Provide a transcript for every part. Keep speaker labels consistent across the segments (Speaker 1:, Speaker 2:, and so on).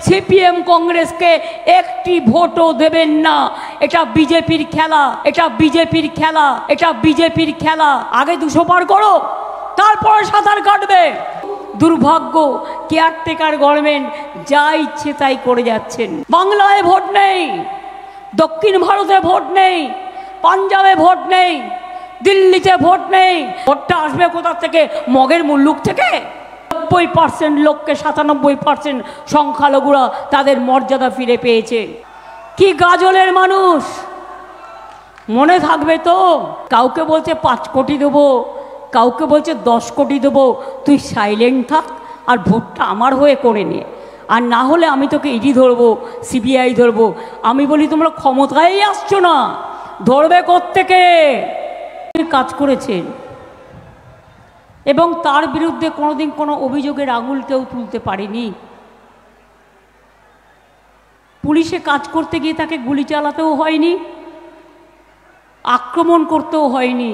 Speaker 1: CPM কংগ্রেসকে একটি ভোটও দেবেন না। এটা বিজেপির খেলা, এটা বিজেপির খেলা, এটা বিজেপির খেলা। আগে 200 পার করো, তারপরে সাঁতার কাটবে। দুর্ভাগ্য, কেয়ারটেকার গভর্নমেন্ট যা ইচ্ছে তাই করে যাচ্ছেন। বাংলায় ভোট নেই, দক্ষিণ ভারতে ভোট নেই, পাঞ্জাবে ভোট নেই, দিল্লিতে ভোট নেই। ভোটটা আসবে কোথা থেকে? মগের মুল্লুক থেকে। 90% লোককে 97% সংখ্যালঘুরা তাদের মর্যাদা ফিরে পেয়েছে। কি গাজলের মানুষ, মনে থাকবে তো? কাউকে বলছে 5 কোটি দেবো, কাউকে বলছে 10 কোটি দেবো, তুই সাইলেন্ট থাক আর ভোটটা আমার হয়ে করে নে, আর না হলে আমি তোকে ইডি ধরবো, সিবিআই ধরবো। আমি বলি তোমরা ক্ষমতায় আসছো না, ধরবে কোত্থেকে? কাজ করেছেন এবং তার বিরুদ্ধে কোনোদিন কোনো অভিযোগের আঙুল কেউ তুলতে পারেনি। পুলিশে কাজ করতে গিয়ে তাকে গুলি চালাতেও হয়নি, আক্রমণ করতেও হয়নি।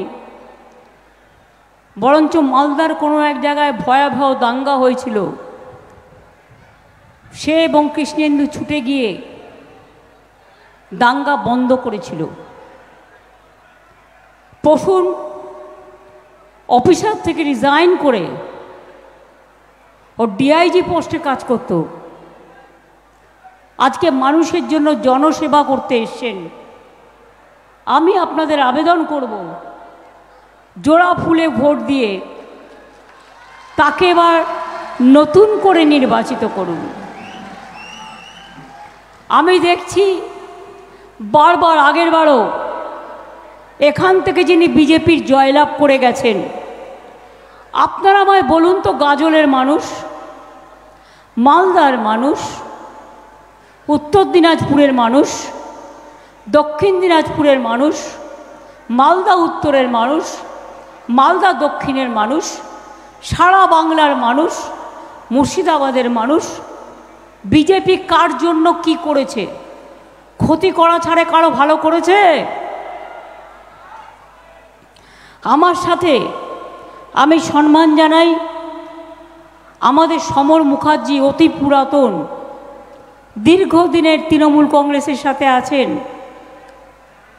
Speaker 1: বরঞ্চ মালদার কোনো এক জায়গায় ভয়াবহ দাঙ্গা হয়েছিল, সে এবং কৃষ্ণেন্দু ছুটে গিয়ে দাঙ্গা বন্ধ করেছিল। প্রসূন অফিসার থেকে রিজাইন করে ও ডিআইজি পোস্টে কাজ করত, আজকে মানুষের জন্য জনসেবা করতে এসছেন। আমি আপনাদের আবেদন করব, জোড়া ফুলে ভোট দিয়ে তাকে এবার নতুন করে নির্বাচিত করুন। আমি দেখছি বারবার, আগের বারও এখান থেকে যিনি বিজেপির জয়লাভ করে গেছেন, আপনারা আমায় বলুন তো, গাজলের মানুষ, মালদার মানুষ, উত্তর দিনাজপুরের মানুষ, দক্ষিণ দিনাজপুরের মানুষ, মালদা উত্তরের মানুষ, মালদা দক্ষিণের মানুষ, সারা বাংলার মানুষ, মুর্শিদাবাদের মানুষ, বিজেপি কার জন্য কি করেছে? ক্ষতি করা ছাড়া কারো ভালো করেছে? আমার সাথে আমি সম্মান জানাই আমাদের সমর মুখার্জি, অতি পুরাতন, দীর্ঘদিনের তৃণমূল কংগ্রেসের সাথে আছেন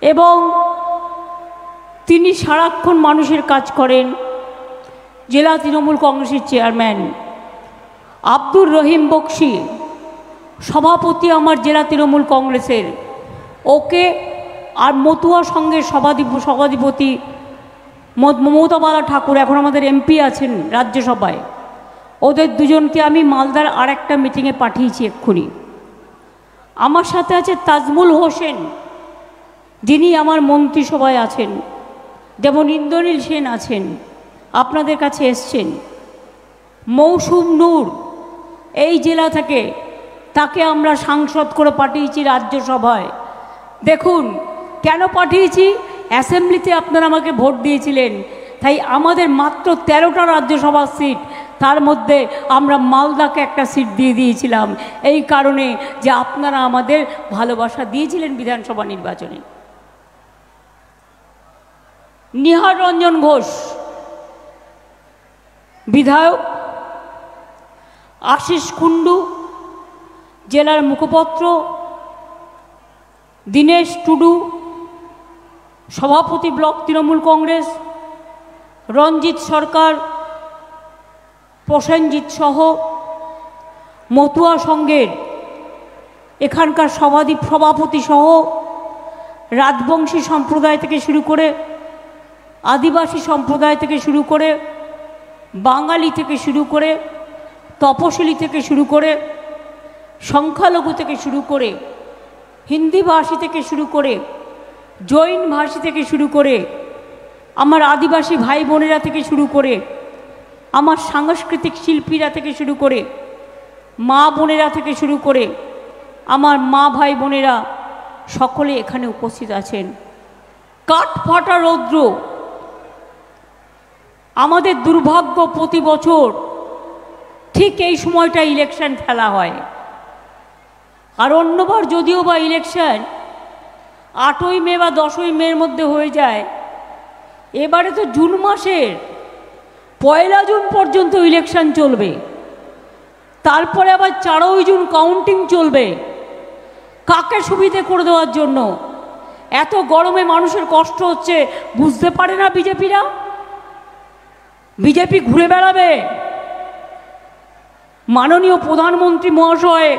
Speaker 1: এবং তিনি সারাক্ষণ মানুষের কাজ করেন। জেলা তৃণমূল কংগ্রেসের চেয়ারম্যান আব্দুর রহিম বক্সি, সভাপতি আমার জেলা তৃণমূল কংগ্রেসের, ওকে আর মতুয়া সংঘের সভাধিপতি মমতা বালা ঠাকুর, এখন আমাদের এমপি আছেন রাজ্যসভায়, ওদের দুজনকে আমি মালদার আর একটা মিটিংয়ে পাঠিয়েছি এক্ষুনি। আমার সাথে আছে তাজমুল হোসেন, যিনি আমার মন্ত্রিসভায় আছেন, যেমন ইন্দ্রনীল সেন আছেন, আপনাদের কাছে এসছেন। মৌসুম নূর এই জেলা থেকে, তাকে আমরা সাংসদ করে পাঠিয়েছি রাজ্যসভায়। দেখুন কেন পাঠিয়েছি, অ্যাসেম্বলিতে আপনারা আমাকে ভোট দিয়েছিলেন, তাই আমাদের মাত্র 13টা রাজ্যসভার সিট, তার মধ্যে আমরা মালদাকে একটা সিট দিয়ে দিয়েছিলাম, এই কারণে যে আপনারা আমাদের ভালোবাসা দিয়েছিলেন বিধানসভা নির্বাচনে। নিহার রঞ্জন ঘোষ বিধায়ক, আশিস কুণ্ডু জেলার মুখপত্র, দীনেশ টুডু সভাপতি ব্লক তৃণমূল কংগ্রেস, রঞ্জিত সরকার, প্রসেনজিৎ সহ মতুয়া সংঘের এখানকার সভাপতি সহ রাজবংশী সম্প্রদায় থেকে শুরু করে, আদিবাসী সম্প্রদায় থেকে শুরু করে, বাঙালি থেকে শুরু করে, তপশিলি থেকে শুরু করে, সংখ্যালঘু থেকে শুরু করে, হিন্দি ভাষী থেকে শুরু করে, জৈন ভাষী থেকে শুরু করে, আমার আদিবাসী ভাই বোনেরা থেকে শুরু করে, আমার সাংস্কৃতিক শিল্পীরা থেকে শুরু করে, মা বোনেরা থেকে শুরু করে, আমার মা ভাই বোনেরা সকলে এখানে উপস্থিত আছেন। কাঠ ফাটা রৌদ্র, আমাদের দুর্ভাগ্য প্রতি বছর ঠিক এই সময়টা ইলেকশন খেলা হয়। আর অন্যবার যদিও বা ইলেকশন 8ই মে বা 10ই মের মধ্যে হয়ে যায়, এবারে তো জুন মাসের 1 জুন পর্যন্ত ইলেকশন চলবে। তারপরে আবার 4ই জুন কাউন্টিং চলবে কাকে সুবিধে করে দেওয়ার জন্য। এত গরমে মানুষের কষ্ট হচ্ছে বুঝতে পারে না বিজেপিরা? বিজেপি ঘুরে বেড়াবে। মাননীয় প্রধানমন্ত্রী মহাশয়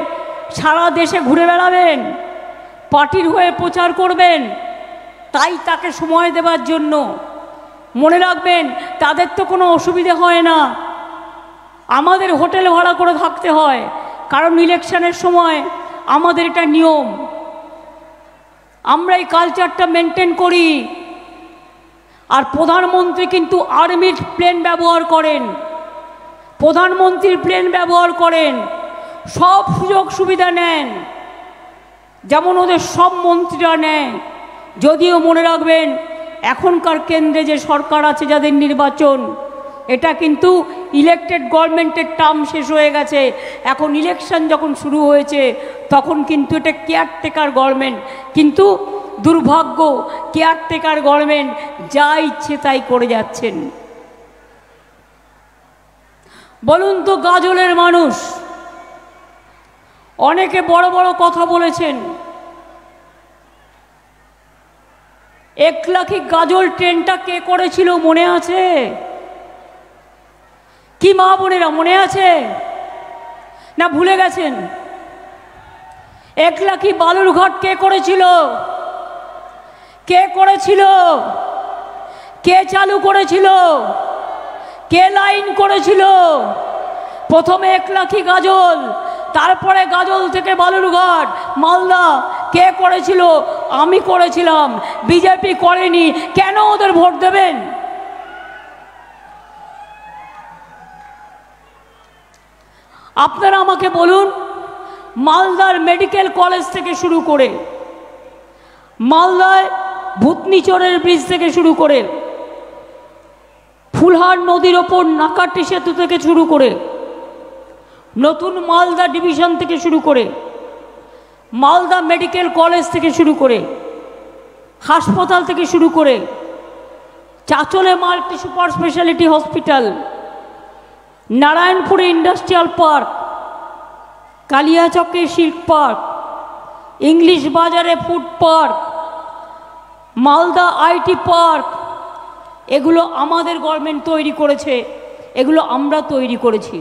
Speaker 1: সারা দেশে ঘুরে বেড়াবেন, পার্টির হয়ে প্রচার করবেন, তাই তাকে সময় দেওয়ার জন্য। মনে রাখবেন, তাদের তো কোনো অসুবিধে হয় না, আমাদের হোটেল ভাড়া করে থাকতে হয়, কারণ ইলেকশনের সময় আমাদের এটা নিয়ম, আমরা এই কালচারটা মেনটেন করি। আর প্রধানমন্ত্রী কিন্তু আর্মির প্লেন ব্যবহার করেন, প্রধানমন্ত্রীর প্লেন ব্যবহার করেন, সব সুযোগ সুবিধা নেন, যেমন ওদের সব মন্ত্রীরা নেয়। যদিও মনে রাখবেন, এখনকার কেন্দ্রে যে সরকার আছে, যাদের নির্বাচন, এটা কিন্তু ইলেকটেড গভর্নমেন্টের টার্ম শেষ হয়ে গেছে। এখন ইলেকশন যখন শুরু হয়েছে তখন কিন্তু এটা কেয়ারটেকার গভর্নমেন্ট। কিন্তু দুর্ভাগ্য, কেয়ারটেকার গভর্নমেন্ট যা ইচ্ছে তাই করে যাচ্ছেন। বলুন তো, গাজলের মানুষ অনেকে বড় বড় কথা বলেছেন। 1 লাখি গাজল ট্রেনটা কে করেছিল মনে আছে? কি মা বোনেরা মনে আছে না ভুলে গেছেন? 1 লাখি বালুরঘাট কে করেছিল? কে করেছিল? কে চালু করেছিল? কে লাইন করেছিল? প্রথমে 1 লাখি গাজল, তারপরে গাজল থেকে বালুরঘাট, মালদা। কে করেছিল? আমি করেছিলাম, বিজেপি করেনি। কেন ওদের ভোট দেবেন? আপনারা আমাকে বলুন, মালদার মেডিকেল কলেজ থেকে শুরু করে, মালদায় ভূতনিচরের ব্রিজ থেকে শুরু করে, ফুলহার নদীর ওপর নাকাটি সেতু থেকে শুরু করে, নতুন মালদা ডিভিশন থেকে শুরু করে, মালদা মেডিকেল কলেজ থেকে শুরু করে, হাসপাতাল থেকে শুরু করে, চাচলে মাল্টি সুপার স্পেশালিটি হসপিটাল, নারায়ণপুরে ইন্ডাস্ট্রিয়াল পার্ক, কালিয়াচকে সিল্ক পার্ক, ইংলিশ বাজারে food park, Malda IT park, এগুলো আমাদের গভর্নমেন্ট তৈরি করেছে, এগুলো আমরা তৈরি করেছি।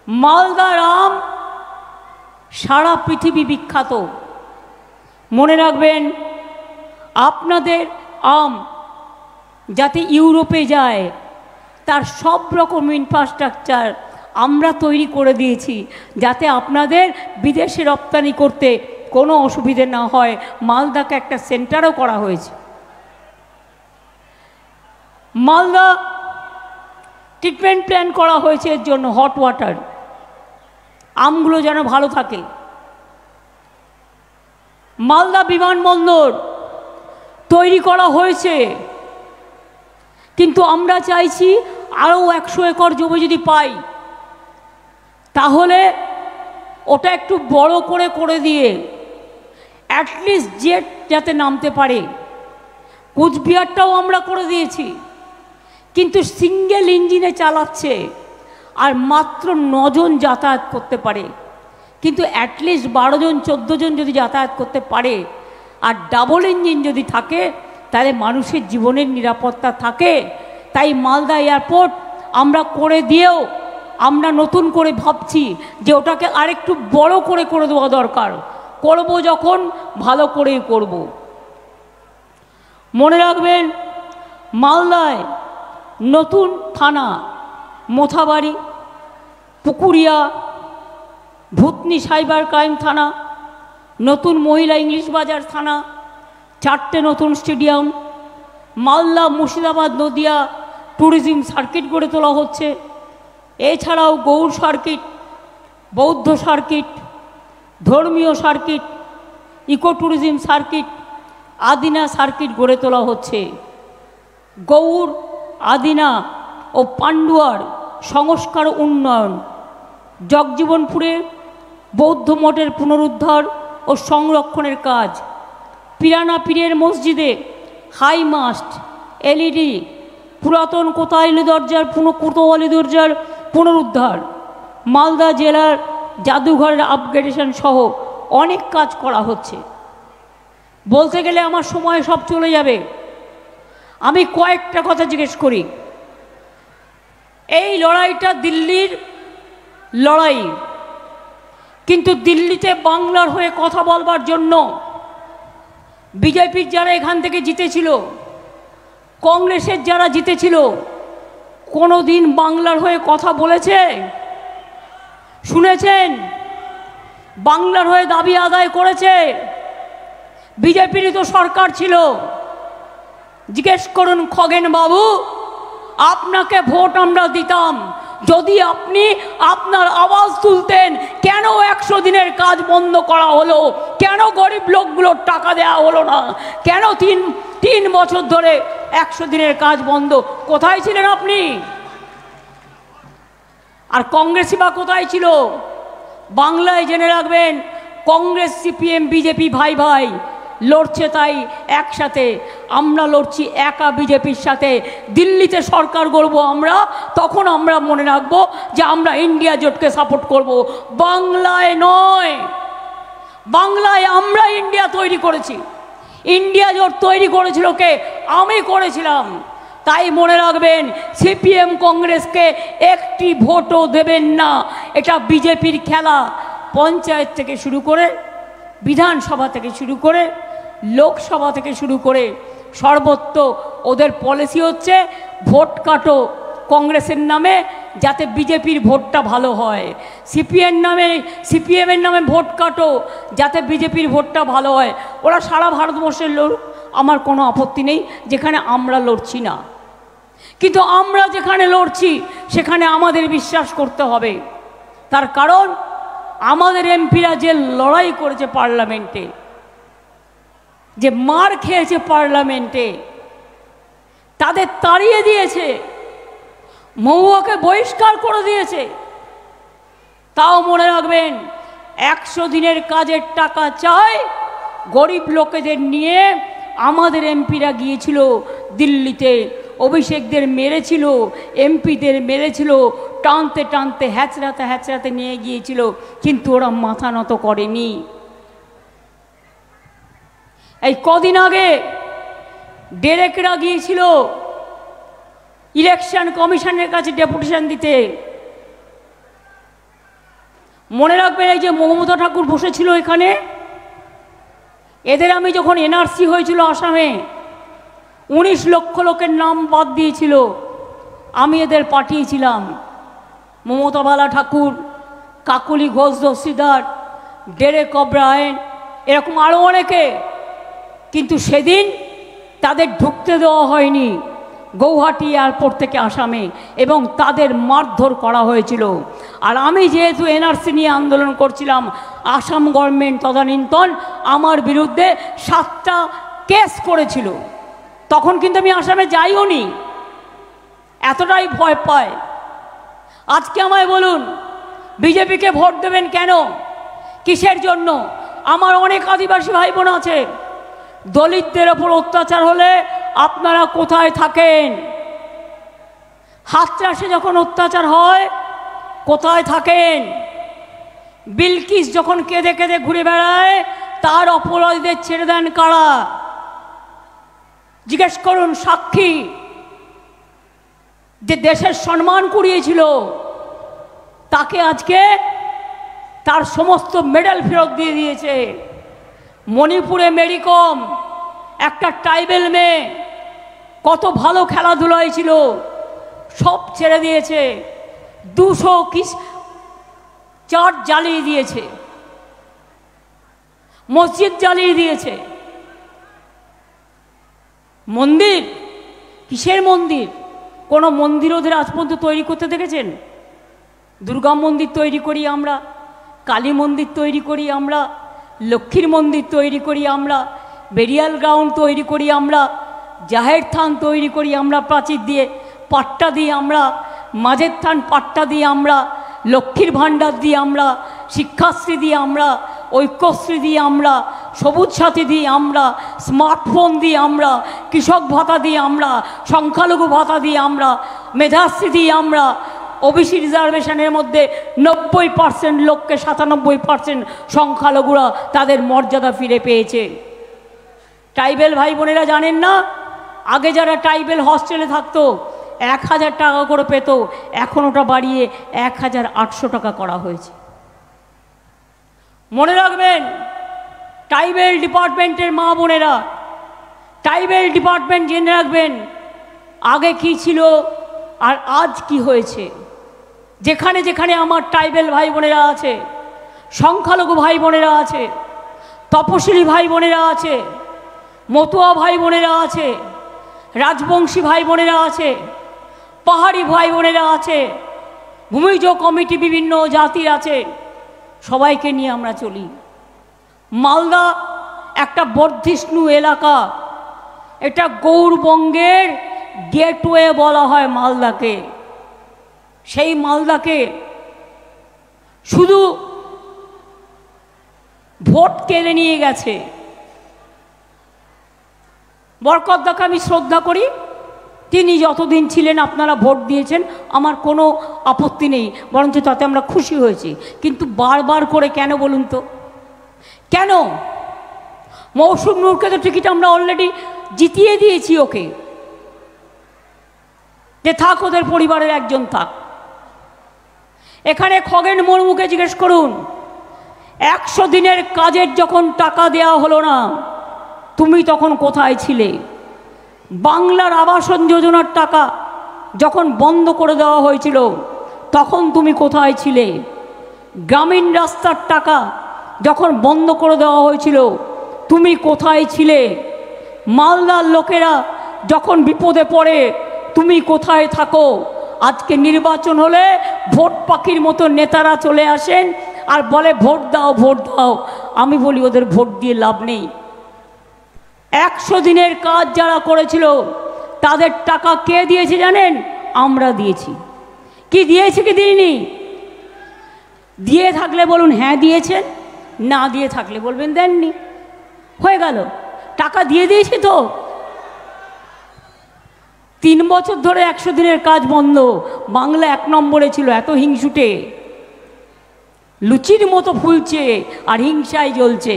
Speaker 1: মালদার আম সারা পৃথিবী বিখ্যাত। মনে রাখবেন, আপনাদের আম যাতে ইউরোপে যায় তার সব রকম ইনফ্রাস্ট্রাকচার আমরা তৈরি করে দিয়েছি, যাতে আপনাদের বিদেশে রপ্তানি করতে কোনো অসুবিধে না হয়। মালদাকে একটা সেন্টারও করা হয়েছে। মালদা ট্রিটমেন্ট প্ল্যান করা হয়েছে এর জন্য, হট ওয়াটার, আমগুলো যেন ভালো থাকে। মালদা বিমানবন্দর তৈরি করা হয়েছে, কিন্তু আমরা চাইছি আরও 100 একর জমি যদি পাই, তাহলে ওটা একটু বড় করে দিয়ে অ্যাটলিস্ট জেট যাতে নামতে পারে। কুচবিহারটাও আমরা করে দিয়েছি, কিন্তু সিঙ্গেল ইঞ্জিনে চালাচ্ছে আর মাত্র 9 জন যাতায়াত করতে পারে। কিন্তু অ্যাটলিস্ট 12 জন 14 জন যদি যাতায়াত করতে পারে আর ডাবল ইঞ্জিন যদি থাকে, তাহলে মানুষের জীবনের নিরাপত্তা থাকে। তাই মালদা এয়ারপোর্ট আমরা করে দিয়েও আমরা নতুন করে ভাবছি যে ওটাকে আরেকটু বড় করে দেওয়া দরকার। করব যখন ভালো করেই করব। মনে রাখবেন, মালদায় নতুন থানা, মোথাবাড়ি, পুকুরিয়া, ভূতনি সাইবার ক্রাইম থানা, নতুন মহিলা ইংলিশ বাজার থানা, 4টে নতুন stadium, Malda Murshidabad Nadia tourism circuit গড়ে তোলা হচ্ছে। এছাড়াও গৌড় সার্কিট, বৌদ্ধ সার্কিট, ধর্মীয় circuit, eco tourism circuit, Adina circuit গড়ে তোলা হচ্ছে। গৌড়, আদিনা ও পান্ডুয়ার সংস্কার উন্নয়ন, জগজীবনপুরে বৌদ্ধ মঠের পুনরুদ্ধার ও সংরক্ষণের কাজ, পিরানা পীরের মসজিদে হাই মাস্ট, এলইডি, পুরাতন কোতোয়ালি দরজার পুনরুদ্ধার, মালদা জেলার জাদুঘরের আপগ্রেডেশন সহ অনেক কাজ করা হচ্ছে। বলতে গেলে আমার সময় সব চলে যাবে, আমি কয়েকটা কথা জিজ্ঞেস করি। এই লড়াইটা দিল্লির লড়াই, কিন্তু দিল্লিতে বাংলার হয়ে কথা বলবার জন্য বিজেপির যারা এখান থেকে জিতেছিল, কংগ্রেসের যারা জিতেছিল, কোনো দিন বাংলার হয়ে কথা বলেছে? শুনেছেন? বাংলার হয়ে দাবি আদায় করেছে? বিজেপিরই তো সরকার ছিল। জিজ্ঞেস করুন খগেন বাবু, আপনাকে ভোট আমরা দিতাম যদি আপনি আপনার আওয়াজ তুলতেন। কেন 100 দিনের কাজ বন্ধ করা হলো? কেন গরিব লোকগুলোর টাকা দেওয়া হলো না? কেন তিন বছর ধরে 100 দিনের কাজ বন্ধ? কোথায় ছিলেন আপনি? আর কংগ্রেসই বা কোথায় ছিল? বাংলায় জেনে রাখবেন, কংগ্রেস সিপিএম বিজেপি ভাই ভাই লড়ছে, তাই একসাথে। আমরা লড়ছি একা বিজেপির সাথে। দিল্লিতে সরকার গড়ব আমরা, তখন আমরা মনে রাখবো যে আমরা ইন্ডিয়া জোটকে সাপোর্ট করব, বাংলায় নয়। বাংলায় আমরা ইন্ডিয়া তৈরি করেছি। ইন্ডিয়া জোট তৈরি করেছিল কে? আমি করেছিলাম। তাই মনে রাখবেন, সিপিএম কংগ্রেসকে একটি ভোটও দেবেন না। এটা বিজেপির খেলা। পঞ্চায়েত থেকে শুরু করে, বিধানসভা থেকে শুরু করে, লোকসভা থেকে শুরু করে সর্বত্র ওদের পলিসি হচ্ছে ভোট কাটো কংগ্রেসের নামে, যাতে বিজেপির ভোটটা ভালো হয়। সিপিএমের নামে ভোট কাটো যাতে বিজেপির ভোটটা ভালো হয়। ওরা সারা ভারতবর্ষের লড়ুক, আমার কোনো আপত্তি নেই, যেখানে আমরা লড়ছি না। কিন্তু আমরা যেখানে লড়ছি সেখানে আমাদের বিশ্বাস করতে হবে। তার কারণ আমাদের এমপিরা যে লড়াই করেছে পার্লামেন্টে, যে মার খেয়েছে পার্লামেন্টে, তাদের তাড়িয়ে দিয়েছে, মহুয়াকে বহিষ্কার করে দিয়েছে। তাও মনে রাখবেন, 100 দিনের কাজের টাকা চায়, গরিব লোকেদের নিয়ে আমাদের এমপিরা গিয়েছিল দিল্লিতে, অভিষেকদের মেরেছিল, এমপিদের মেরেছিল, টানতে টানতে হ্যাচড়াতে নিয়ে গিয়েছিল, কিন্তু ওরা মাথা নত করেনি। এই কদিন আগে ডেরেকরা গিয়েছিল ইলেকশন কমিশনের কাছে ডেপুটেশন দিতে। মনে রাখবেন, এই যে মমতা ঠাকুর বসেছিল এখানে, এদের আমি যখন এনআরসি হয়েছিল আসামে, 19 লক্ষ লোকের নাম বাদ দিয়েছিল, আমি এদের পাঠিয়েছিলাম। মমতা বালা ঠাকুর, কাকলি ঘোষ দস্তিদার, ডেরেক ওব্রায়েন, এরকম আরও অনেকে। কিন্তু সেদিন তাদের ঢুকতে দেওয়া হয়নি গৌহাটি এয়ারপোর্ট থেকে আসামে, এবং তাদের মারধর করা হয়েছিল। আর আমি যেহেতু এনআরসি নিয়ে আন্দোলন করছিলাম, আসাম গভর্নমেন্ট তদানীন্তন আমার বিরুদ্ধে 7টা কেস করেছিল। তখন কিন্তু আমি আসামে যাইও নি, এতটাই ভয় পায়। আজকে আমায় বলুন, বিজেপিকে ভোট দেবেন কেন? কিসের জন্য? আমার অনেক আদিবাসী ভাই বোন আছে, দলিতদের ওপর অত্যাচার হলে আপনারা কোথায় থাকেন? হাতরাসে যখন অত্যাচার হয় কোথায় থাকেন? বিলকিস যখন কেঁদে কেঁদে ঘুরে বেড়ায়, তার অপরাধীদের ছেড়ে দেন কারা? জিজ্ঞেস করুন সাক্ষী, যে দেশের সম্মান কুড়িয়েছিল, তাকে আজকে তার সমস্ত মেডেল ফেরত দিয়ে দিয়েছে। মণিপুরে মেরি কম, একটা ট্রাইবেল মেয়ে, কত ভালো খেলাধুলায় ছিল, সব ছেড়ে দিয়েছে। 200 চার্চ জ্বালিয়ে দিয়েছে, মসজিদ জ্বালিয়ে দিয়েছে। মন্দির, কিসের মন্দির? কোনো মন্দির ওদের আজ পর্যন্ত তৈরি করতে দেখেছেন? দুর্গা মন্দির তৈরি করি আমরা, কালী মন্দির তৈরি করি আমরা, লক্ষ্মীর মন্দির তৈরি করি আমরা, বেরিয়াল গ্রাউন্ড তৈরি করি আমরা, জাহের থান তৈরি করি আমরা, প্রাচীর দিয়ে পাট্টা দিয়ে আমরা, মাঝের থান পাট্টা দিয়ে আমরা, লক্ষ্মীর ভাণ্ডার দিয়ে আমরা, শিক্ষাশ্রী দিয়ে আমরা, ঐক্যশ্রী দিয়ে আমরা, সবুজ সাথী দিয়ে আমরা, স্মার্টফোন দিয়ে আমরা, কৃষক ভাতা দিয়ে আমরা, সংখ্যালঘু ভাতা দিয়ে আমরা, মেধাশ্রী দিয়ে আমরা, ওবিসি রিজার্ভেশনের মধ্যে 90% লোককে 97% সংখ্যালঘুরা তাদের মর্যাদা ফিরে পেয়েছে। ট্রাইবেল ভাই বোনেরা জানেন না, আগে যারা ট্রাইবেল হস্টেলে থাকতো 1000 টাকা করে পেত, এখন ওটা বাড়িয়ে 1800 টাকা করা হয়েছে। মনে রাখবেন, ট্রাইবেল ডিপার্টমেন্টের মা বোনেরা, ট্রাইবেল ডিপার্টমেন্ট জেনে রাখবেন আগে কি ছিল আর আজ কি হয়েছে। যেখানে যেখানে আমার ট্রাইবেল ভাই বোনেরা আছে, সংখ্যালঘু ভাই বোনেরা আছে, তপশিলি ভাই বোনেরা আছে, মতুয়া ভাই বোনেরা আছে, রাজবংশী ভাই বোনেরা আছে, পাহাড়ি ভাই বোনেরা আছে, ভূমিজ কমিটি বিভিন্ন জাতির আছে, সবাইকে নিয়ে আমরা চলি। মালদা একটা বর্ধিষ্ণু এলাকা, এটা গৌরবঙ্গের গেটওয়ে বলা হয় মালদাকে। সেই মালদাকে শুধু ভোট কেড়ে নিয়ে গেছে। বরকতদাকে আমি শ্রদ্ধা করি, তিনি যতদিন ছিলেন আপনারা ভোট দিয়েছেন, আমার কোনো আপত্তি নেই, বরঞ্চ তাতে আমরা খুশি হয়েছি। কিন্তু বারবার করে কেন বলুন তো, কেন? মৌসুম নূরকে তো টিকিট আমরা অলরেডি জিতিয়ে দিয়েছি ওকে, যে থাক, ওদের পরিবারের একজন থাক। এখানে খগেন মুর্মুকে জিজ্ঞেস করুন, 100 দিনের কাজের যখন টাকা দেওয়া হলো না, তুমি তখন কোথায় ছিলে? বাংলার আবাসন যোজনার টাকা যখন বন্ধ করে দেওয়া হয়েছিল, তখন তুমি কোথায় ছিলে? গ্রামীণ রাস্তার টাকা যখন বন্ধ করে দেওয়া হয়েছিল, তুমি কোথায় ছিলে? মালদার লোকেরা যখন বিপদে পড়ে, তুমি কোথায় থাকো? আজকে নির্বাচন হলে ভোট পাখির মতো নেতারা চলে আসেন আর বলে ভোট দাও, ভোট দাও। আমি বলি ওদের ভোট দিয়ে লাভ নেই। 100 দিনের কাজ যারা করেছিল তাদের টাকা কে দিয়েছে জানেন? আমরা দিয়েছি। কি দিয়েছে কি দিইনি? দিয়ে থাকলে বলুন হ্যাঁ দিয়েছেন, না দিয়ে থাকলে বলবেন দেননি। হয়ে গেল, টাকা দিয়ে দিয়েছি তো। 3 বছর ধরে 100 দিনের কাজ বন্ধ। বাংলা 1 নম্বরে ছিল, এত হিংসুটে, লুচির মতো ফুলছে আর হিংসায় জ্বলছে।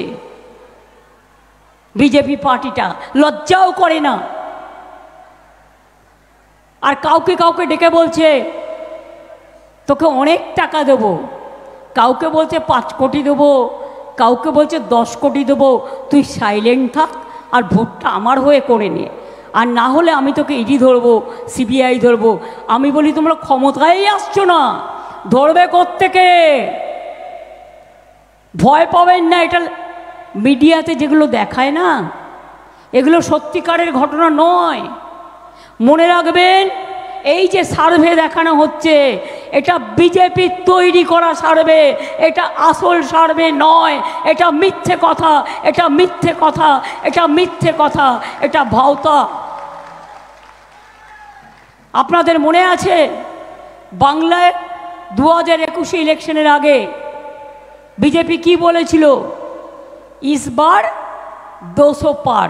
Speaker 1: বিজেপি পার্টিটা লজ্জাও করে না, আর কাউকে কাউকে ডেকে বলছে তোকে অনেক টাকা দেবো, কাউকে বলছে 5 কোটি দেবো, কাউকে বলছে 10 কোটি দেবো, তুই সাইলেন্ট থাক আর ভোটটা আমার হয়ে করে নে, আর না হলে আমি তোকে ইডি ধরবো, সিবিআই ধরবো। আমি বলি তোমরা ক্ষমতায় আসছো না, ধরবে কোত্থেকে? ভয় পাবেন না। এটা মিডিয়াতে যেগুলো দেখায় না, এগুলো সত্যিকারের ঘটনা নয়। মনে রাখবেন, এই যে সার্ভে দেখানো হচ্ছে, এটা বিজেপির তৈরি করা সার্ভে, এটা আসল সার্ভে নয়। এটা মিথ্যে কথা, এটা মিথ্যে কথা, এটা মিথ্যে কথা, এটা ভাওতা। আপনাদের মনে আছে বাংলায় 2021 ইলেকশনের আগে বিজেপি কি বলেছিল? इस बार 200 पार।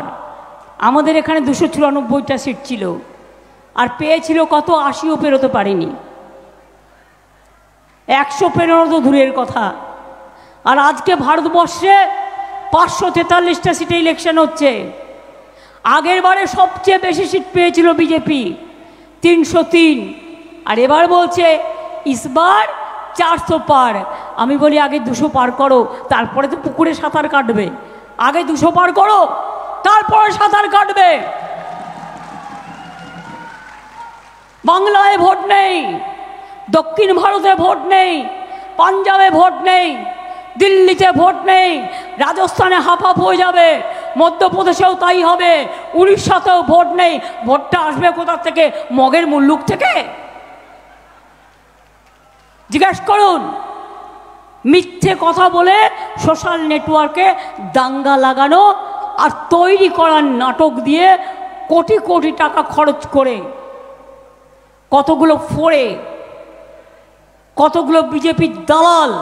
Speaker 1: আমাদের এখানে 294টা সিট ছিল, আর পেয়েছিল কত? 80ও পেরোতে পারেনি। 100 পেরোনো তো দূরের কথা। আর আজকে ভারতবর্ষে 543টা সিটে ইলেকশন হচ্ছে। আগের বারে সবচেয়ে বেশি সিট পেয়েছিল বিজেপি, 303, আর এবার বলছে ইসবার 400 পার। আমি বলি আগে 200 পার করো, তারপরে তো পুকুরে সাঁতার কাটবে। আগে 200 পার করো, তারপরে সাঁতার কাটবে। বাংলায় ভোট নেই, দক্ষিণ ভারতে ভোট নেই, পাঞ্জাবে ভোট নেই, দিল্লিতে ভোট নেই, রাজস্থানে হাফ হাফ হয়ে যাবে, মধ্যপ্রদেশেও তাই হবে, উড়িষ্যাতেও ভোট নেই। ভোটটা আসবে কোথা থেকে? মগের মুল্লুক থেকে? জিজ্ঞেস করুন। মিথ্যে কথা বলে সোশ্যাল নেটওয়ার্কে দাঙ্গা লাগানো আর তৈরি করার নাটক দিয়ে কোটি কোটি টাকা খরচ করে কতগুলো ফোড়ে, কতগুলো বিজেপির দালাল,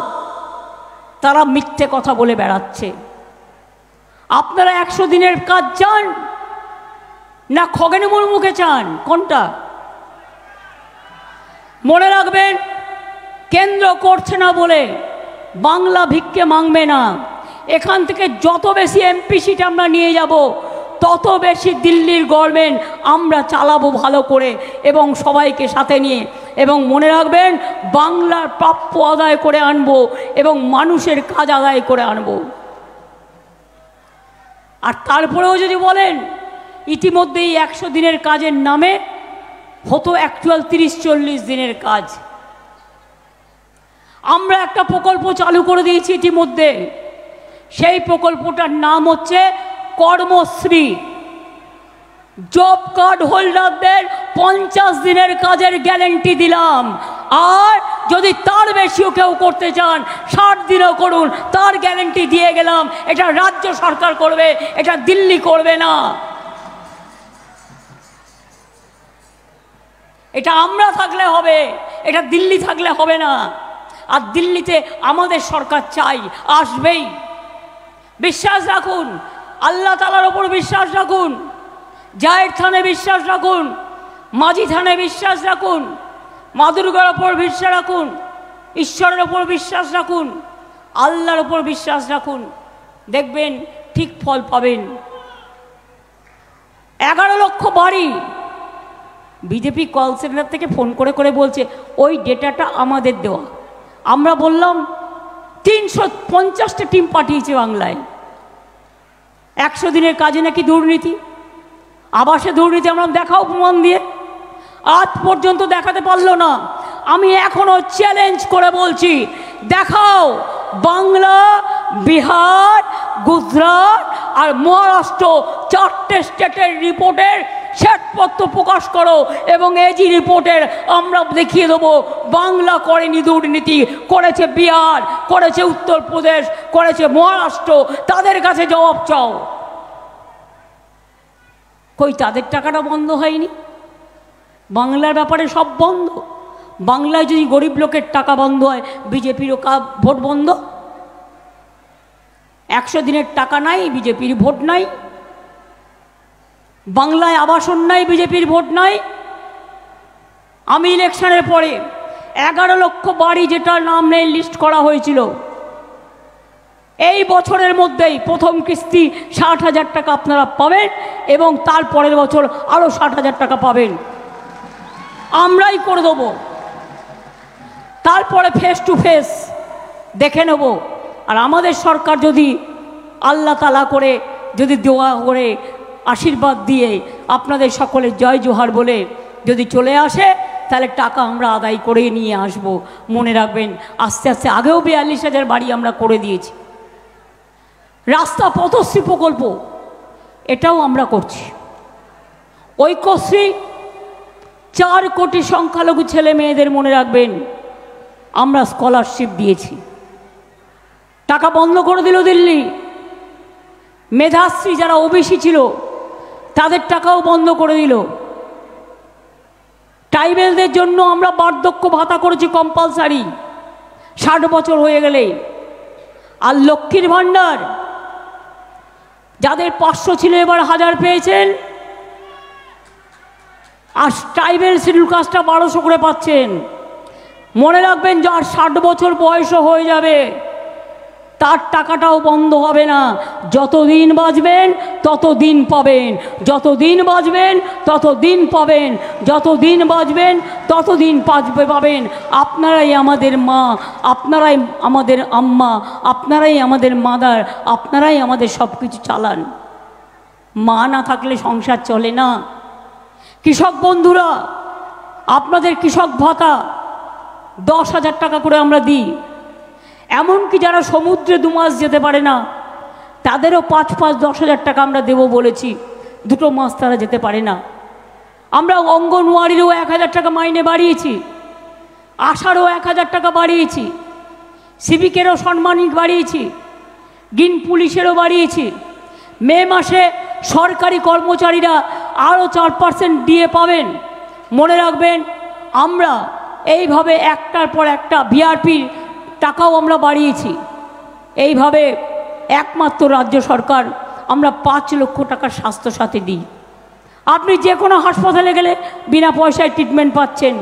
Speaker 1: তারা মিথ্যে কথা বলে বেড়াচ্ছে। আপনারা 100 দিনের কাজ চান না খগেন মুর্মুকে চান? কোনটা? মনে রাখবেন, কেন্দ্র করছে না বলে বাংলা ভিক্ষে মাংবে না। এখান থেকে যত বেশি এমপি সিট আমরা নিয়ে যাব, তত বেশি দিল্লির গভর্নমেন্ট আমরা চালাবো ভালো করে এবং সবাইকে সাথে নিয়ে। এবং মনে রাখবেন, বাংলার প্রাপ্য আদায় করে আনবো এবং মানুষের কাজ আদায় করে আনবো। আর তারপরেও যদি বলেন, ইতিমধ্যেই 100 দিনের কাজের নামে হতো অ্যাকচুয়াল 30-40 দিনের কাজ। আমরা একটা প্রকল্প চালু করে দিয়েছি ইতিমধ্যে। সেই প্রকল্পটার নাম হচ্ছে কর্মশ্রী। জব কার্ড হোল্ডারদের 50 দিনের কাজের গ্যারেন্টি দিলাম। আর যদি তার বেশিও কেউ করতে চান, 60 দিনও করুন, তার গ্যারেন্টি দিয়ে গেলাম। এটা রাজ্য সরকার করবে, এটা দিল্লি করবে না। এটা আমরা থাকলে হবে, এটা দিল্লি থাকলে হবে না। আর দিল্লিতে আমাদের সরকার চাই, আসবেই। বিশ্বাস রাখুন, আল্লাহ তাআলার ওপর বিশ্বাস রাখুন, জায়ের থানে বিশ্বাস রাখুন, মাঝি থানে বিশ্বাস রাখুন, মা দুর্গার ওপর বিশ্বাস রাখুন, ঈশ্বরের ওপর বিশ্বাস রাখুন, আল্লাহর ওপর বিশ্বাস রাখুন, দেখবেন ঠিক ফল পাবেন। 11 লক্ষ বাড়ি বিজেপি কল সেন্টার থেকে ফোন করে করে বলছে ওই ডেটাটা আমাদের দেওয়া। আমরা বললাম 350টা টিম পাঠিয়েছে বাংলায়। 100 দিনের কাজে নাকি দুর্নীতি, আবাসে দুর্নীতি। আমরা দেখাও প্রমাণ দিয়ে, আজ পর্যন্ত দেখাতে পারলো না। আমি এখনো চ্যালেঞ্জ করে বলছি, দেখাও বাংলা, বিহার, গুজরাট আর মহারাষ্ট্র 4টে স্টেটের রিপোর্টের শ্বেতপত্র প্রকাশ করো এবং এজি রিপোর্টের আমরা দেখিয়ে দেবো বাংলা করেনি দুর্নীতি, করেছে বিহার, করেছে উত্তরপ্রদেশ, করেছে মহারাষ্ট্র। তাদের কাছে জবাব চাও। কই তাদের টাকাটা বন্ধ হয়নি? বাংলার ব্যাপারে সব বন্ধ। বাংলায় যদি গরিব লোকের টাকা বন্ধ হয়, বিজেপিরও ভোট বন্ধ। 100 দিনের টাকা নাই, বিজেপির ভোট নাই। বাংলায় আবাসন নাই, বিজেপির ভোট নাই। আমি ইলেকশনের পরে 11 লক্ষ বাড়ি যেটার নাম নেই লিস্ট করা হয়েছিল, এই বছরের মধ্যেই প্রথম কিস্তি 60,000 টাকা আপনারা পাবেন এবং তার পরের বছর আরও 60,000 টাকা পাবেন। আমরাই করে দেবো। তারপরে ফেস টু ফেস দেখে নেব। আর আমাদের সরকার যদি আল্লাহ তাআলা করে, যদি দোয়া করে, আশীর্বাদ দিয়ে আপনাদের সকলের জয় জোহার বলে যদি চলে আসে, তাহলে টাকা আমরা আদায় করে নিয়ে আসব। মনে রাখবেন, আস্তে আস্তে আগেও 42,000 বাড়ি আমরা করে দিয়েছি। রাস্তা পথশ্রী প্রকল্প এটাও আমরা করছি। ঐক্যশ্রী 4 কোটি সংখ্যালঘু ছেলে মেয়েদের মনে রাখবেন আমরা স্কলারশিপ দিয়েছি। টাকা বন্ধ করে দিল দিল্লি। মেধাশ্রী যারা ওবিসি ছিল তাদের টাকাও বন্ধ করে দিল। ট্রাইবেলদের জন্য আমরা বার্ধক্য ভাতা করেছি কম্পালসারি 60 বছর হয়ে গেলে। আর লক্ষ্মীর ভাণ্ডার যাদের 500 ছিল এবার 1000 পেয়েছেন। আর ট্রাইবেল শিডিউল কাস্টটা 1200 করে পাচ্ছেন। মনে রাখবেন, যার 60 বছর বয়সও হয়ে যাবে তার টাকাটাও বন্ধ হবে না। যতদিন বাঁচবেন ততদিন পাবেন, যতদিন বাঁচবেন ততদিন পাবেন, যতদিন বাঁচবেন ততদিন পাবেন। আপনারাই আমাদের মা, আপনারাই আমাদের আম্মা, আপনারাই আমাদের মাদার, আপনারাই আমাদের সব কিছু চালান। মা না থাকলে সংসার চলে না। কৃষক বন্ধুরা, আপনাদের কৃষক ভাতা 10,000 টাকা করে আমরা দিই। এমনকি যারা সমুদ্রে 2 মাস যেতে পারে না তাদেরও 5-10,000 টাকা আমরা দেব বলেছি। 2 মাস তারা যেতে পারে না। আমরা অঙ্গনওয়াড়িরও 1,000 টাকা মাইনে বাড়িয়েছি, আশারও 1,000 টাকা বাড়িয়েছি, সিভিকেরও সম্মানিক বাড়িয়েছি, গ্রিন পুলিশেরও বাড়িয়েছি। মে মাসে সরকারি কর্মচারীরা আরও 4% দিয়ে পাবেন। মনে রাখবেন, আমরা এইভাবে একটার পর একটা ভিআরপির টাকাও আমরা বাড়িয়েছি। এইভাবে একমাত্র রাজ্য সরকার আমরা 5 লক্ষ টাকার স্বাস্থ্যসাথী দিই। আপনি যে কোনো হাসপাতালে গেলে বিনা পয়সায় ট্রিটমেন্ট পাচ্ছেন।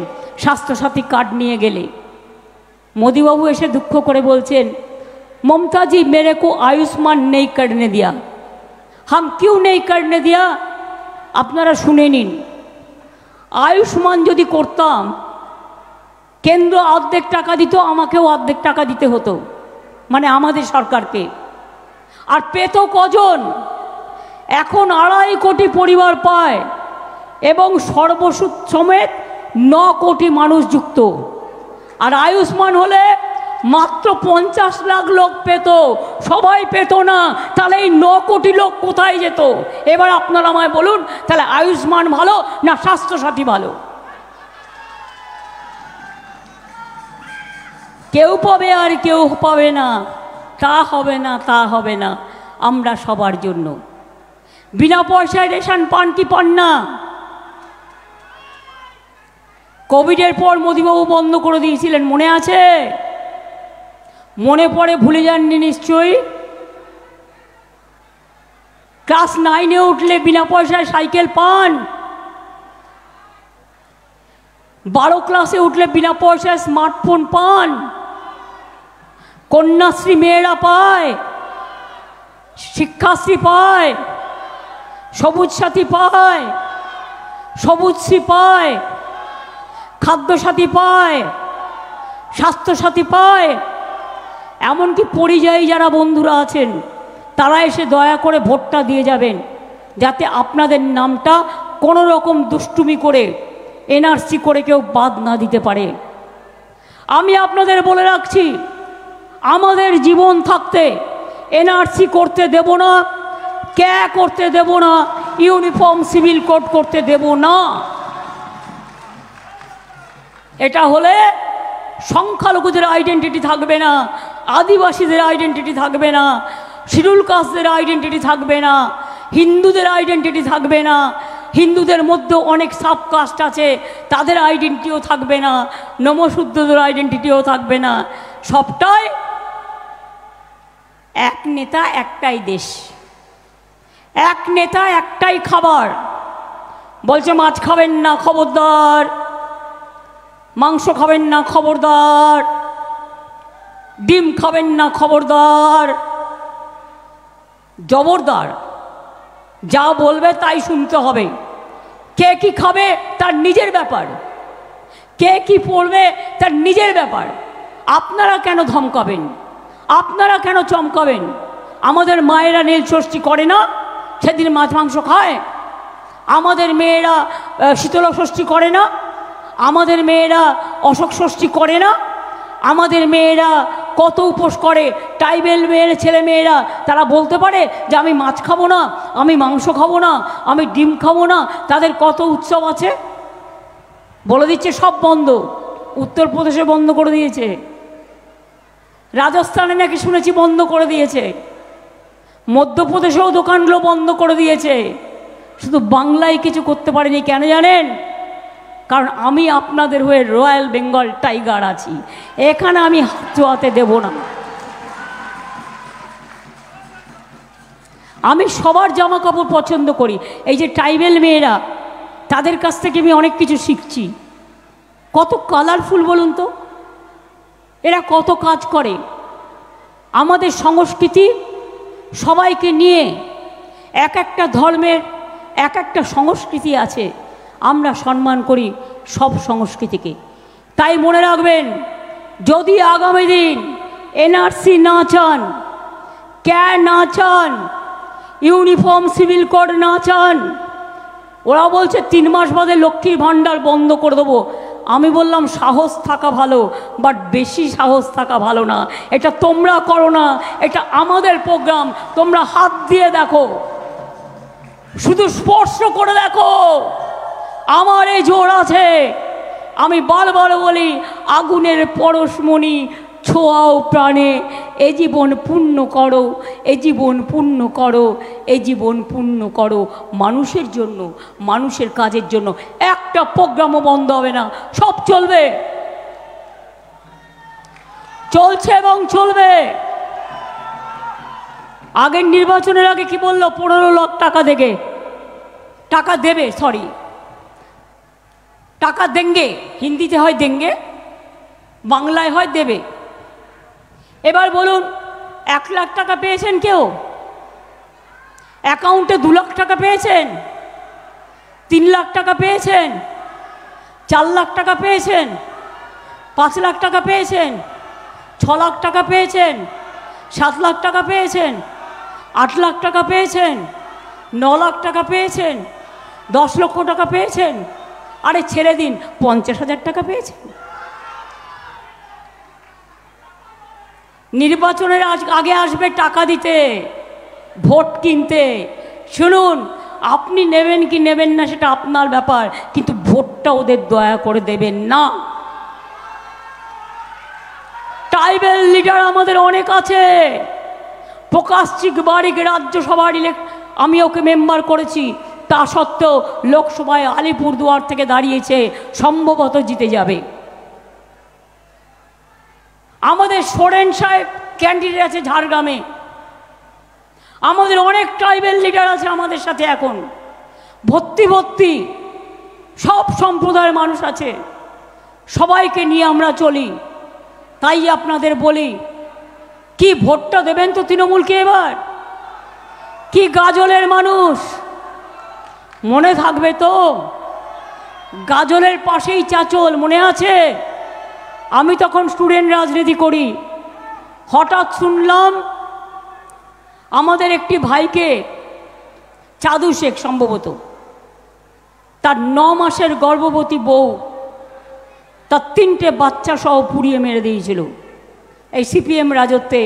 Speaker 1: স্বাস্থ্যসাথী কার্ড নিয়ে গেলে মোদিবাবু এসে দুঃখ করে বলছেন, ममता जी मेरे को आयुष्मान नहीं करने दिया। हम क्यों नहीं करने दिया? আপনারা শুনে নিন। আয়ুষ্মান যদি করতাম, কেন্দ্র অর্ধেক টাকা দিত, আমাকেও অর্ধেক টাকা দিতে হতো, মানে আমাদের সরকারকে। আর পেত কজন? এখন 2.5 কোটি পরিবার পায় এবং সর্বসুদ সমেত 9 কোটি মানুষ যুক্ত। আর আয়ুষ্মান হলে মাত্র 50 লাখ লোক পেত, সবাই পেত না। তাহলে এই 9 কোটি লোক কোথায় যেত? এবার আপনারা আমায় বলুন, তাহলে আয়ুষ্মান ভালো না স্বাস্থ্যসাথী ভালো? কেউ পাবে আর কেউ পাবে না, তা হবে না, তা হবে না। আমরা সবার জন্য। বিনা পয়সায় রেশন পান কি পান না? কোভিডের পর মোদিবাবু বন্ধ করে দিয়েছিলেন, মনে আছে? মনে পড়ে? ভুলে যাননি নিশ্চয়ই। ক্লাস 9-এ উঠলে বিনা পয়সায় সাইকেল পান, 12 ক্লাসে উঠলে বিনা পয়সায় স্মার্টফোন পান, কন্যাশ্রী মেয়েরা পায়, শিক্ষাশ্রী পায়, সবুজ সাথী পায়, সবুজশ্রী পায়, খাদ্যসাথী পায়, স্বাস্থ্যসাথী পায়। এমনকি পরিযায়ী যারা বন্ধুরা আছেন, তারা এসে দয়া করে ভোটটা দিয়ে যাবেন, যাতে আপনাদের নামটা কোনো রকম দুষ্টুমি করে এনআরসি করে কেউ বাদ না দিতে পারে। আমি আপনাদের বলে রাখছি, আমাদের জীবন থাকতে এনআরসি করতে দেব না, ক্যা করতে দেব না, ইউনিফর্ম সিভিল কোড করতে দেব না। এটা হলে সংখ্যালঘুদের আইডেন্টিটি থাকবে না, আদিবাসীদের আইডেন্টিটি থাকবে না, শিডিউল কাস্টদের আইডেন্টিটি থাকবে না, হিন্দুদের আইডেন্টিটি থাকবে না, হিন্দুদের মধ্যে অনেক সাব কাস্ট আছে, তাদের আইডেন্টিটিও থাকবে না, নমশূদ্রদের আইডেন্টিটিও থাকবে না। সবটাই এক নেতা একটাই দেশ, এক নেতা একটাই খাবার। বলছে মাছ খাবেন না খবরদার, মাংস খাবেন না খবরদার, ডিম খাবেন না খবরদার। জবরদার, যা বলবে তাই শুনতে হবে। কে কি খাবে তার নিজের ব্যাপার, কে কি পড়বে তার নিজের ব্যাপার। আপনারা কেন ধমকাবেন? আপনারা কেন চমকাবেন? আমাদের মায়েরা নীল ষষ্ঠী করে না, সেদিন মাছ মাংস খায়। আমাদের মেয়েরা শীতলা ষষ্ঠী করে না, আমাদের মেয়েরা অশোক ষষ্ঠী করে না, আমাদের মেয়েরা কত উপোস করে। ট্রাইবেল মেয়ের ছেলে মেয়েরা তারা বলতে পারে যে আমি মাছ খাবো না, আমি মাংস খাবো না, আমি ডিম খাবো না। তাদের কত উৎসব আছে, বলে দিচ্ছে সব বন্ধ। উত্তরপ্রদেশে বন্ধ করে দিয়েছে, রাজস্থানে নাকি শুনেছি বন্ধ করে দিয়েছে, মধ্যপ্রদেশেও দোকানগুলো বন্ধ করে দিয়েছে। শুধু বাংলায় কিছু করতে পারেনি, কেন জানেন? কারণ আমি আপনাদের হয়ে রয়্যাল বেঙ্গল টাইগার আছি, এখানে আমি হাত চোয়াতে দেব না। আমি সবার জামা কাপড় পছন্দ করি। এই যে ট্রাইবেল মেয়েরা, তাদের কাছ থেকে আমি অনেক কিছু শিখছি। কত কালারফুল বলুন তো, এরা কত কাজ করে। আমাদের সংস্কৃতি সবাইকে নিয়ে, এক একটা ধর্মের এক একটা সংস্কৃতি আছে, আমরা সম্মান করি সব সংস্কৃতিকে। তাই মনে রাখবেন, যদি আগামী দিন এনআরসি না চান, ক্যা না চান, ইউনিফর্ম সিভিল কোড না চান, ওরা বলছে 3 মাস বাদে লক্ষ্মীর ভাণ্ডার বন্ধ করে দেবো। আমি বললাম সাহস থাকা ভালো, বাট বেশি সাহস থাকা ভালো না। এটা তোমরা করো না, এটা আমাদের প্রোগ্রাম। তোমরা হাত দিয়ে দেখো, শুধু স্পর্শ করে দেখো, আমার এই জোর আছে। আমি বারবার বলি, আগুনের পরশমণি ছোঁয়াও প্রাণে, এ জীবন পূর্ণ করো, এ জীবন পূর্ণ করো, এ জীবন পূর্ণ করো। মানুষের জন্য, মানুষের কাজের জন্য একটা প্রোগ্রামও বন্ধ হবে না, সব চলবে, চলছে এবং চলবে। আগের নির্বাচনের আগে কি বললো? 15 লাখ টাকা দেবে, টাকা দেঙ্গে, হিন্দিতে হয় দেঙ্গে, বাংলায় হয় দেবে। এবার বলুন, 1 লাখ টাকা পেয়েছেন কেউ? অ্যাকাউন্টে 2 লাখ টাকা পেয়েছেন? 3 লাখ টাকা পেয়েছেন? 4 লাখ টাকা পেয়েছেন? 5 লাখ টাকা পেয়েছেন? 6 লাখ টাকা পেয়েছেন? 7 লাখ টাকা পেয়েছেন? 8 লাখ টাকা পেয়েছেন? 9 লাখ টাকা পেয়েছেন? 10 লক্ষ টাকা পেয়েছেন? আরে ছেড়ে দিন, 50,000 টাকা পেয়েছেন। নির্বাচনের আগে আসবে টাকা দিতে, ভোট কিনতে। শুনুন, আপনি নেবেন কি নেবেন না সেটা আপনার ব্যাপার, কিন্তু ভোটটা ওদের দয়া করে দেবেন না। ট্রাইবেল লিডার আমাদের অনেক আছে। প্রকাশ চিকবাড়িকে রাজ্যসভার আমি ওকে মেম্বার করেছি, তা সত্ত্বেও লোকসভায় আলিপুরদুয়ার থেকে দাঁড়িয়েছে, সম্ভবত জিতে যাবে। আমাদের সোরেন সাহেব ক্যান্ডিডেট আছে ঝাড়গ্রামে। আমাদের অনেক ট্রাইবেল লিডার আছে আমাদের সাথে, এখন ভর্তি ভর্তি সব সম্প্রদায়ের মানুষ আছে, সবাইকে নিয়ে আমরা চলি। তাই আপনাদের বলি, কি ভোটটা দেবেন তো তৃণমূলকে এবার? কি গাজলের মানুষ, মনে থাকবে তো? গাজলের পাশেই চাচল, মনে আছে? আমি তখন স্টুডেন্ট রাজনীতি করি, হঠাৎ শুনলাম আমাদের একটি ভাইকে, চাদু শেখ সম্ভবত, তার 9 মাসের গর্ভবতী বউ তার 3টে বাচ্চা সহ পুড়িয়ে মেরে দিয়েছিল এই সিপিএম রাজত্বে।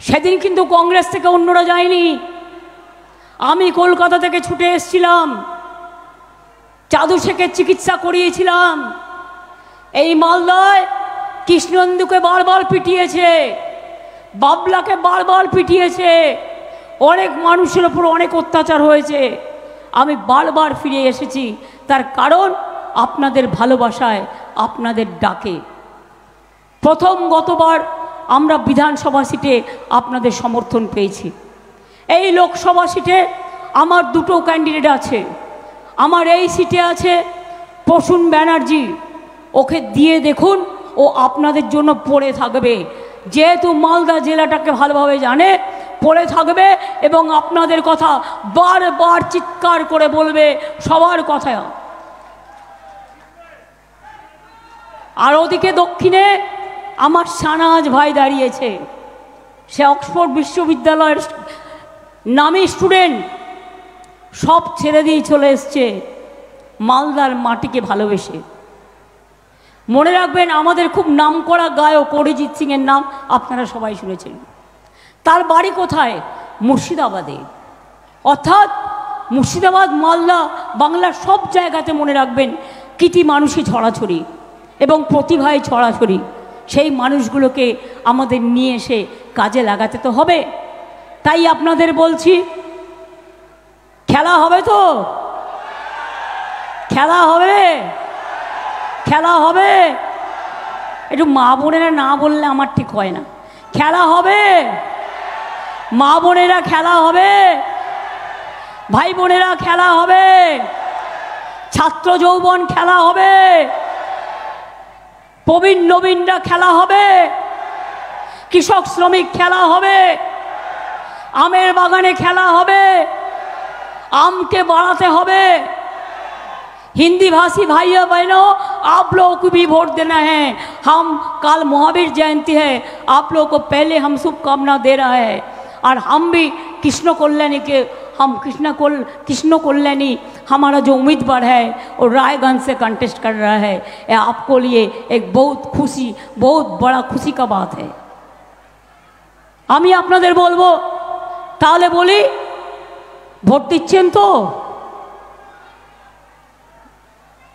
Speaker 1: সেদিন কিন্তু কংগ্রেস থেকে অন্যরা যায়নি, আমি কলকাতা থেকে ছুটে এসেছিলাম, চাদু শেখের চিকিৎসা করিয়েছিলাম। এই মালদায় কৃষ্ণেন্দুকে বারবার পিটিয়েছে, বাবলাকে বারবার পিটিয়েছে, অনেক মানুষের উপর অনেক অত্যাচার হয়েছে। আমি বারবার ফিরে এসেছি, তার কারণ আপনাদের ভালোবাসায়, আপনাদের ডাকে। প্রথম গতবার আমরা বিধানসভা সিটে আপনাদের সমর্থন পেয়েছি। এই লোকসভা সিটে আমার 2টো ক্যান্ডিডেট আছে। আমার এই সিটে আছে প্রসূন ব্যানার্জি, ওকে দিয়ে দেখুন, ও আপনাদের জন্য পড়ে থাকবে। যেহেতু মালদা জেলাটাকে ভালোভাবে জানে, পড়ে থাকবে এবং আপনাদের কথা বারবার চিৎকার করে বলবে, সবার কথা। আর ওদিকে দক্ষিণে আমার সানাজ ভাই দাঁড়িয়েছে, সে অক্সফোর্ড বিশ্ববিদ্যালয়ের নামী স্টুডেন্ট, সব ছেড়ে দিয়ে চলে এসছে মালদার মাটিকে ভালোবেসে। মনে রাখবেন, আমাদের খুব নামকরা গায়ক অরিজিৎ সিংয়ের নাম আপনারা সবাই শুনেছেন। তার বাড়ি কোথায়? মুর্শিদাবাদে। অর্থাৎ মুর্শিদাবাদ, মালদা, বাংলার সব জায়গাতে মনে রাখবেন কৃতি মানুষই ছড়াছড়ি এবং প্রতিভায় ছড়াছড়ি। সেই মানুষগুলোকে আমাদের নিয়ে এসে কাজে লাগাতে তো হবে। তাই আপনাদের বলছি, খেলা হবে তো? খেলা হবে, খেলা হবে। একটু মা বোনেরা না বললে আমার ঠিক হয় না। খেলা হবে, মা বোনেরা খেলা হবে, ভাই বোনেরা খেলা হবে, ছাত্র যৌবন খেলা হবে, প্রবীণ নবীনরা খেলা হবে, কৃষক শ্রমিক খেলা হবে, আমের বাগানে খেলা হবে, আমকে বাড়াতে হবে। हिंदी भाषी भाइयों बहनों, आप लोगों को भी वोट देना है। हम कल महावीर जयंती है, आप लोगों को पहले हम शुभकामना दे रहा है। और हम भी कृष्ण कल्याणी के, हम कृष्ण कल्याणी हमारा जो उम्मीदवार है वो रायगंज से कंटेस्ट कर रहा है। ये आपको लिए एक बहुत खुशी, बहुत बड़ा खुशी का बात है। আমি আপনাদের বলবো, তাহলে বলি, ভোট দিচ্ছেন তো?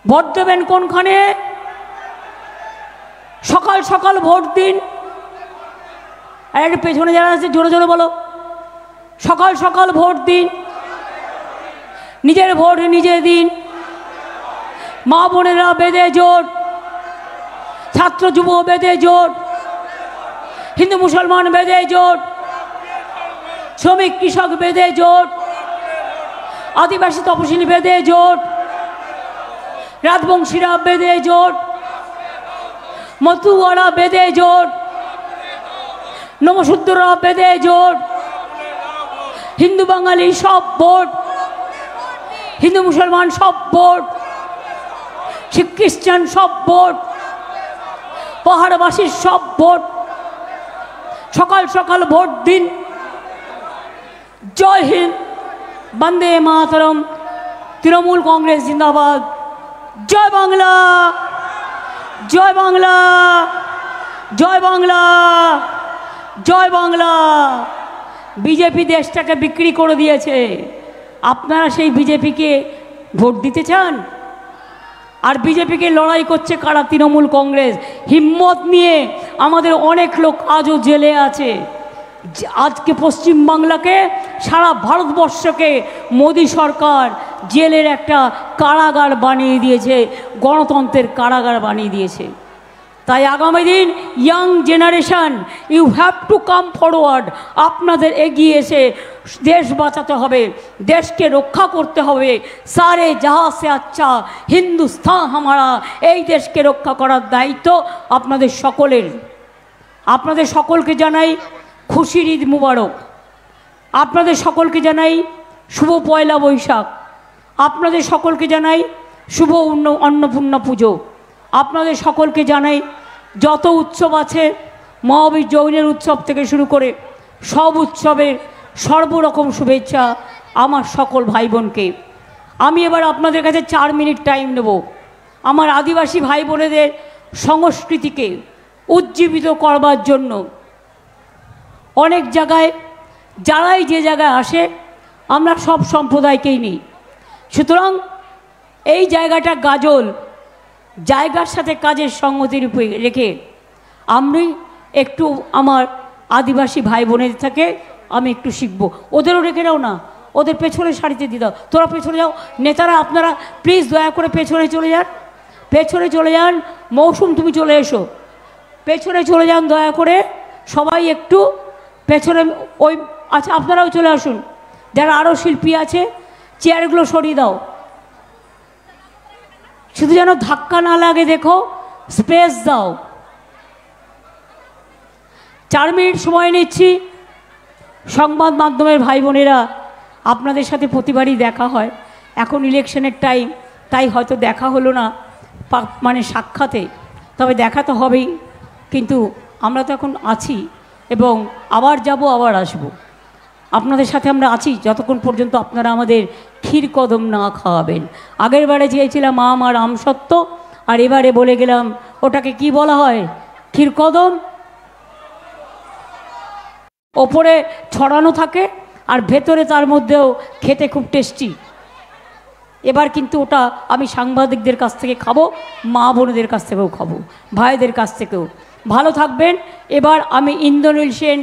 Speaker 1: ভোট দেবেন কোনখানে? সকাল সকাল ভোট দিন। আর একটু পেছনে যারা আছে জোরে জোরে বলো, সকাল সকাল ভোট দিন। নিজের ভোট নিজে দিন। মা বোনেরা বেঁধে জোট, ছাত্র যুব বেঁধে জোট, হিন্দু মুসলমান বেঁধে জোট, শ্রমিক কৃষক বেঁধে জোট, আদিবাসী তপশিলি বেঁধে জোট, রাজবংশীরা বেঁধে জোট, মতুয়ারা বেঁধে জোট, নমশূদ্ররা বেঁধে জোট, হিন্দু বাঙালি সব ভোট, হিন্দু মুসলমান সব ভোট, শিখ খ্রিস্টান সব ভোট, পাহাড়বাসীর সব ভোট, সকাল সকাল ভোট দিন। জয় হিন্দ, বন্দে মাতরম, তৃণমূল কংগ্রেস জিন্দাবাদ। জয় বাংলা, জয় বাংলা, জয় বাংলা, জয় বাংলা। বিজেপি দেশটাকে বিক্রি করে দিয়েছে, আপনারা সেই বিজেপিকে ভোট দিতে চান? আর বিজেপিকে লড়াই করছে কারা? তৃণমূল কংগ্রেস। হিম্মত নিয়ে আমাদের অনেক লোক আজও জেলে আছে। আজকে পশ্চিমবাংলাকে, সারা ভারতবর্ষকে মোদী সরকার জেলের একটা কারাগার বানিয়ে দিয়েছে, গণতন্ত্রের কারাগার বানিয়ে দিয়েছে। তাই আগামী দিন young generation, you have to come forward. আপনাদের এগিয়ে এসে দেশ বাঁচাতে হবে, দেশকে রক্ষা করতে হবে। সারে জাহাঁ সে আচ্ছা হিন্দুস্তান হামারা। এই দেশকে রক্ষা করার দায়িত্ব আপনাদের সকলের। আপনাদের সকলকে জানাই খুশির ঈদ মুবারক। আপনাদের সকলকে জানাই শুভ পয়লা বৈশাখ। আপনাদের সকলকে জানাই শুভ অন্নপূর্ণা পুজো। আপনাদের সকলকে জানাই যত উৎসব আছে, মহাবীর জৈনের উৎসব থেকে শুরু করে সব উৎসবের সর্বরকম শুভেচ্ছা আমার সকল ভাই বোনকে। আমি এবার আপনাদের কাছে 4 মিনিট টাইম নেব আমার আদিবাসী ভাই বোনেদের সংস্কৃতিকে উজ্জীবিত করবার জন্য। অনেক জায়গায় যারাই যে জায়গায় আসে আমরা সব সম্প্রদায়কেই নিই, সুতরাং এই জায়গাটা গাজল, জায়গার সাথে কাজের সঙ্গতির উপরে রেখে আমি একটু আমার আদিবাসী ভাই বোনের থেকে আমি একটু শিখব। ওদেরও রেখে দাও না, ওদের পেছনে সারিতে দিয়ে দাও। তোরা পেছনে যাও, নেতারা আপনারা প্লিজ দয়া করে পেছনে চলে যান, পেছনে চলে যান। মৌসুম তুমি চলে এসো, পেছনে চলে যান দয়া করে সবাই একটু পেছনে। ওই আচ্ছা আপনারাও চলে আসুন, যারা আরও শিল্পী আছে চেয়ারগুলো সরিয়ে দাও, শুধু যেন ধাক্কা না লাগে, দেখো স্পেস দাও। 4 মিনিট সময় নিচ্ছি। সংবাদ মাধ্যমের ভাই বোনেরা, আপনাদের সাথে প্রতিবারই দেখা হয়, এখন ইলেকশনের টাইম, তাই হয়তো দেখা হলো না মানে সাক্ষাতে, তবে দেখা তো হবেই। কিন্তু আমরা তো এখন আছি এবং আবার যাব, আবার আসব। আপনাদের সাথে আমরা আছি যতক্ষণ পর্যন্ত আপনারা আমাদের ক্ষীর কদম না খাওয়াবেন। আগের বারে চেয়েছিলাম আম আর আমসত্ত্ব, আর এবারে বলে গেলাম ওটাকে কি বলা হয়, ক্ষীর কদম। ওপরে ছড়ানো থাকে আর ভেতরে তার মধ্যেও খেতে খুব টেস্টি। এবার কিন্তু ওটা আমি সাংবাদিকদের কাছ থেকে খাবো, মা বোনদের কাছ থেকেও খাবো, ভাইদের কাছ থেকেও। ভালো থাকবেন। এবার আমি ইন্দ্রনীল সেন